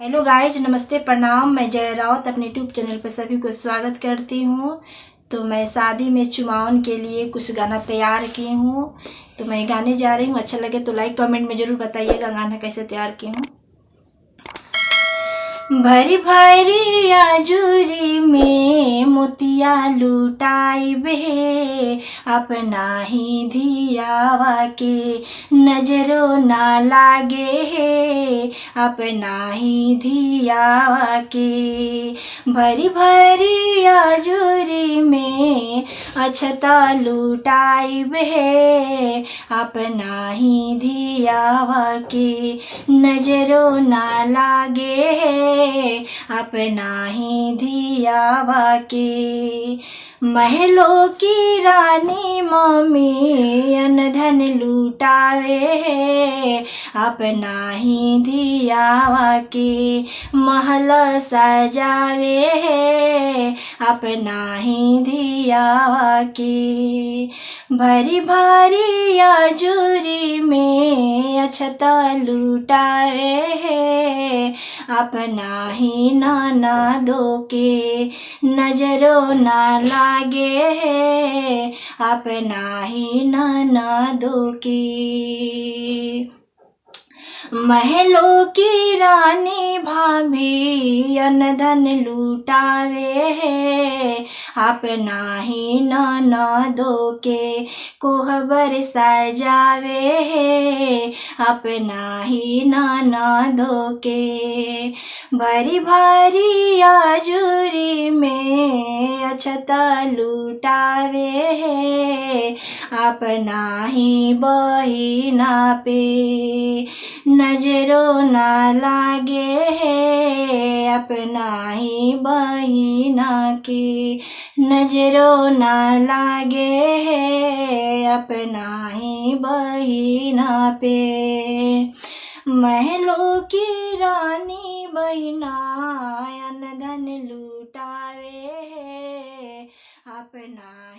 Hello guys, नमस्ते, प्रणाम। मैं जय राउत अपने यूट्यूब चैनल पर सभी को स्वागत करती हूँ। तो मैं शादी में चुमाओन के लिए कुछ गाना तैयार की हूँ, तो मैं गाने जा रही हूँ। अच्छा लगे तो लाइक कमेंट में ज़रूर बताइएगा गाना कैसे तैयार की हूँ। भरी भरी आजुरी में मोतिया लुटाई बे, अपना ही धियावा के नजरों ना लागे है, अपना ही धियावा के। भरी भरी आजुरी में अछता लुटाई बे, अपना ही धियावा के नजरों ना लागे है, अपना ही धियावा के। महलों की रानी मम्मी अनधन लुटावे है, अपना ही धियावा के महल सजावे है, अपना ही धियावा के। भरी भारी आजुरी में अछता लुटावे है, अपना ही ननदों के नजरों ना लागे है, अपना ही ननदों के। महलों की रानी भाभी अनधन लुटावे है, अपना ही ननदों के कोहबर सजावे है, अपना ही ननदों के। भरी भरी आजुरी में अछता लुटावे है, अपना ही बहिना पे नजरों ना लागे है, अपना ही बहिना के नजरों ना लागे है, अपना ही बहिना पे। महलों की रानी बहिना अनधन लुटावे है, अपना